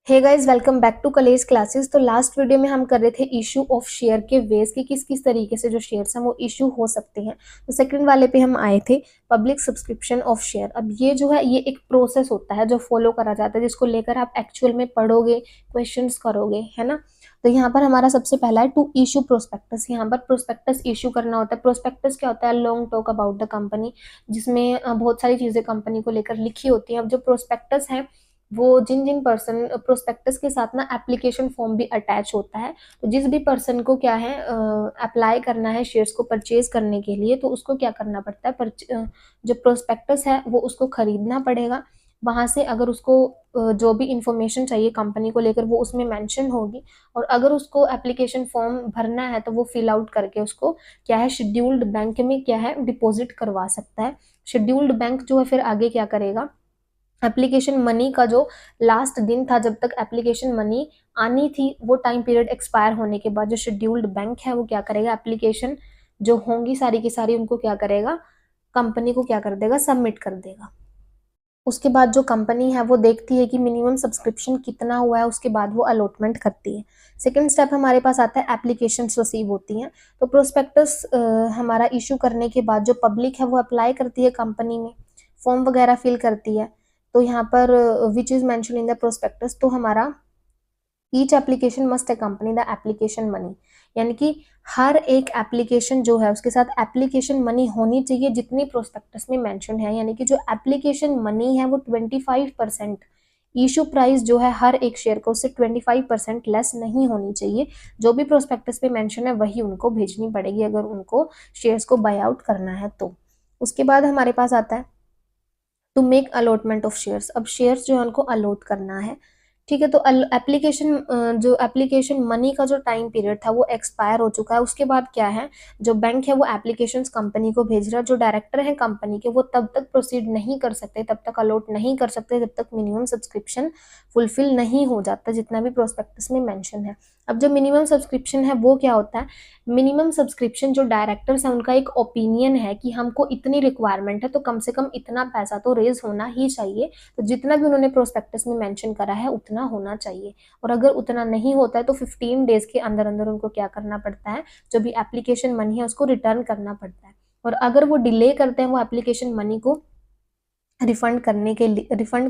Hey guys, welcome back to college classes. तो last video में हम कर रहे थे इशू ऑफ शेयर के वेज कि किस किस तरीके से जो शेयर्स हैं वो इशू हो सकते हैं। तो सेकंड वाले पे हम आए थे, पब्लिक सब्सक्रिप्शन ऑफ शेयर। अब ये जो है ये एक प्रोसेस होता है जो फॉलो करा जाता है, जिसको लेकर आप एक्चुअल में पढ़ोगे, क्वेश्चंस करोगे, है ना। तो यहाँ पर हमारा सबसे पहला है टू इशू प्रोस्पेक्टस। यहाँ पर प्रोस्पेक्टस इशू करना होता है। प्रोस्पेक्टस क्या होता है? Long talk about the company, जिसमें बहुत सारी चीजें कंपनी को लेकर लिखी होती हैं। अब जो प्रोस्पेक्टस है वो जिन जिन पर्सन प्रोस्पेक्टस के साथ ना एप्लीकेशन फॉर्म भी अटैच होता है। तो जिस भी पर्सन को क्या है अप्लाई करना है शेयर्स को परचेज करने के लिए, तो उसको क्या करना पड़ता है, जो प्रोस्पेक्टस है वो उसको खरीदना पड़ेगा। वहां से अगर उसको जो भी इंफॉर्मेशन चाहिए कंपनी को लेकर वो उसमें मेंशन होगी। और अगर उसको एप्लीकेशन फॉर्म भरना है तो वो फिल आउट करके उसको क्या है शेड्यूल्ड बैंक में क्या है डिपॉजिट करवा सकता है। शेड्यूल्ड बैंक जो है फिर आगे क्या करेगा, एप्लीकेशन मनी का जो लास्ट दिन था जब तक एप्लीकेशन मनी आनी थी, वो टाइम पीरियड एक्सपायर होने के बाद जो शेड्यूल्ड बैंक है वो क्या करेगा, एप्लीकेशन जो होंगी सारी की सारी उनको क्या करेगा, कंपनी को क्या कर देगा, सबमिट कर देगा। उसके बाद जो कंपनी है वो देखती है कि मिनिमम सब्सक्रिप्शन कितना हुआ है, उसके बाद वो अलॉटमेंट करती है। सेकेंड स्टेप हमारे पास आता है एप्लीकेशन रिसीव होती हैं। तो प्रोस्पेक्टस हमारा इशू करने के बाद जो पब्लिक है वो अप्लाई करती है कंपनी में, फॉर्म वगैरह फिल करती है। तो यहाँ पर which is mention in the prospectus, तो हमारा each application must accompany the application money, यानी कि हर एक एप्लीकेशन जो है उसके साथ एप्लीकेशन मनी होनी चाहिए जितनी प्रोस्पेक्टस में मेंशन है। यानी कि जो एप्लीकेशन मनी है वो 25%, इशू प्राइस जो है हर एक शेयर को उससे 25% लेस नहीं होनी चाहिए। जो भी प्रोस्पेक्टस में मेंशन है वही उनको भेजनी पड़ेगी अगर उनको शेयर्स को बाय आउट करना है तो। उसके बाद हमारे पास आता है to make allotment of shares. अब शेयर्स जो है उनको अलॉट करना है, ठीक है। तो एप्लीकेशन जो एप्लीकेशन मनी का जो टाइम पीरियड था वो एक्सपायर हो चुका है। उसके बाद क्या है, जो बैंक है वो एप्लीकेशंस कंपनी को भेज रहा है। जो डायरेक्टर है कंपनी के वो तब तक प्रोसीड नहीं कर सकते, तब तक अलॉट नहीं कर सकते जब तक मिनिमम सब्सक्रिप्शन फुलफिल नहीं हो जाता जितना भी प्रोस्पेक्टस में मेंशन है। अब जो मिनिमम सब्सक्रिप्शन है वो क्या होता है, मिनिमम सब्सक्रिप्शन जो डायरेक्टर्स है उनका एक ओपिनियन है कि हमको इतनी रिक्वायरमेंट है तो कम से कम इतना पैसा तो रेज होना ही चाहिए। तो जितना भी उन्होंने प्रोस्पेक्टस में मेंशन करा है उतना होना चाहिए। और अगर उतना नहीं होता है तो 15 डेज के अंदर अंदर उनको क्या करना पड़ता है, जो भी एप्लीकेशन मनी है उसको रिटर्न करना पड़ता है। और अगर वो डिले करते हैं वो एप्लीकेशन मनी को रिफंड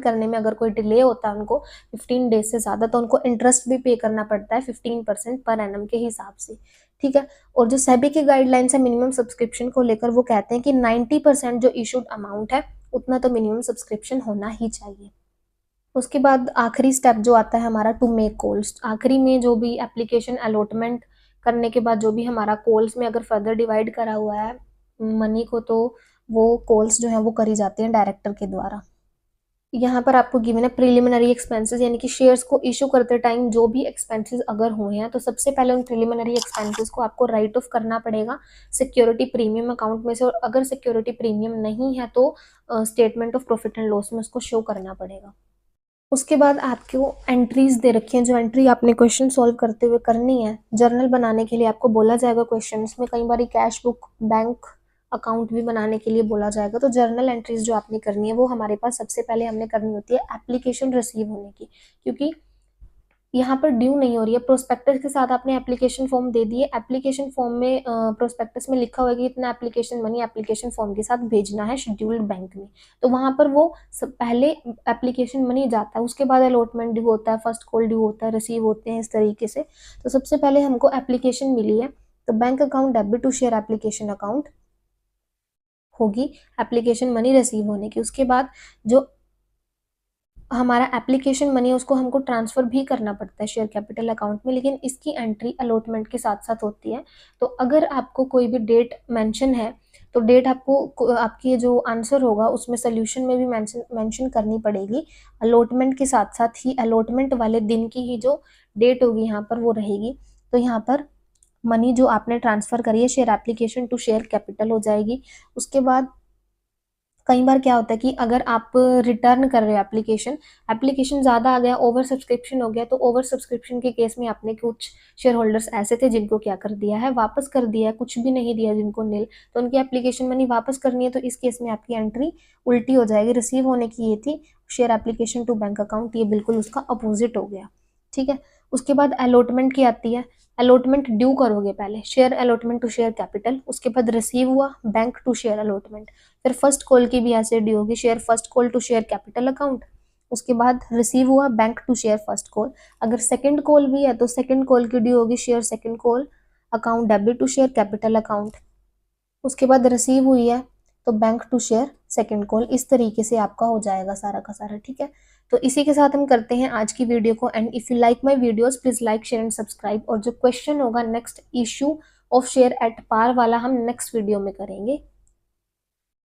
करने में अगर कोई डिले होता है उनको 15 डेज से ज़्यादा, तो उनको इंटरेस्ट भी पे करना पड़ता है 15% पर एनम के हिसाब से, ठीक है। और जो सेबी की गाइडलाइंस है मिनिमम सब्सक्रिप्शन को लेकर वो कहते हैं कि 90% जो इशूड अमाउंट है उतना तो मिनिमम सब्सक्रिप्शन होना ही चाहिए। उसके बाद आखिरी स्टेप जो आता है हमारा टू मेक कॉल्स। आखिरी में जो भी एप्लीकेशन अलॉटमेंट करने के बाद जो भी हमारा कॉल्स में अगर फर्दर डिवाइड करा हुआ है मनी को, तो वो कॉल्स जो है वो करी जाती हैं डायरेक्टर के द्वारा। यहाँ पर आपको गिवन है प्रिलिमिनरी एक्सपेंसेस, यानी कि शेयर्स को इशू करते टाइम जो भी एक्सपेंसेस अगर हुए हैं तो सबसे पहले उन प्रिलिमिनरी एक्सपेंसेस को आपको राइट ऑफ करना पड़ेगा सिक्योरिटी प्रीमियम अकाउंट में से। और अगर सिक्योरिटी प्रीमियम नहीं है तो statement of profit and loss में उसको शो करना पड़ेगा। उसके बाद आपको एंट्रीज दे रखी हैं, जो एंट्री आपने क्वेश्चन सॉल्व करते हुए करनी है। जर्नल बनाने के लिए आपको बोला जाएगा क्वेश्चन में, कई बार कैश बुक बैंक अकाउंट भी बनाने के लिए बोला जाएगा। तो जर्नल एंट्रीज जो आपने करनी है वो हमारे पास सबसे पहले हमने करनी होती है एप्लीकेशन रिसीव होने की, क्योंकि यहाँ पर ड्यू नहीं हो रही है। प्रोस्पेक्टस के साथ आपने एप्लीकेशन फॉर्म दे दिए, एप्लीकेशन फॉर्म में प्रोस्पेक्टस में लिखा हुआ है कि इतना एप्लीकेशन मनी एप्लीकेशन फॉर्म के साथ भेजना है शेड्यूल्ड बैंक में। तो वहां पर वो सब पहले एप्लीकेशन मनी जाता है, उसके बाद अलॉटमेंट ड्यू होता है, फर्स्ट कॉल ड्यू होता है, रिसीव होते हैं इस तरीके से। तो सबसे पहले हमको एप्लीकेशन मिली है तो bank account debit to share application account होगी एप्लीकेशन मनी रिसीव होने की। उसके बाद जो हमारा एप्लीकेशन मनी है उसको हमको ट्रांसफर भी करना पड़ता है शेयर कैपिटल अकाउंट में, लेकिन इसकी एंट्री अलॉटमेंट के साथ साथ होती है। तो अगर आपको कोई भी डेट मेंशन है तो डेट आपको आपकी जो आंसर होगा उसमें सोल्यूशन में भी मेंशन करनी पड़ेगी। अलॉटमेंट के साथ साथ ही अलॉटमेंट वाले दिन की ही जो डेट होगी यहाँ पर वो रहेगी। तो यहाँ पर मनी जो आपने ट्रांसफर करी है share application to share capital हो जाएगी। उसके बाद कई बार क्या होता है कि अगर आप रिटर्न कर रहे हो एप्लीकेशन ज़्यादा आ गया, ओवर सब्सक्रिप्शन हो गया, तो ओवर सब्सक्रिप्शन के केस में आपने कुछ शेयर होल्डर्स ऐसे थे जिनको क्या कर दिया है, वापस कर दिया है, कुछ भी नहीं दिया जिनको नील, तो उनकी एप्लीकेशन मनी वापस करनी है, तो इस केस में आपकी एंट्री उल्टी हो जाएगी। रिसीव होने की ये थी share application to bank account, ये बिल्कुल उसका अपोजिट हो गया। ठीक है, उसके बाद अलॉटमेंट की आती है। अलॉटमेंट ड्यू करोगे पहले, share allotment to share capital, उसके बाद रिसीव हुआ बैंक टू शेयर अलॉटमेंट, फिर फर्स्ट कॉल की भी ऐसे ड्यू होगी, share first call to share capital account, उसके बाद रिसीव हुआ bank to share first call. अगर सेकंड कॉल भी है तो सेकंड कॉल की ड्यू होगी share second call account debit to share capital account, उसके बाद रिसीव हुई है तो bank to share second call. इस तरीके से आपका हो जाएगा सारा का सारा। ठीक है, तो इसी के साथ हम करते हैं आज की वीडियो को end. If you like my videos please like share and subscribe. और जो क्वेश्चन होगा next issue of share at par वाला हम नेक्स्ट वीडियो में करेंगे।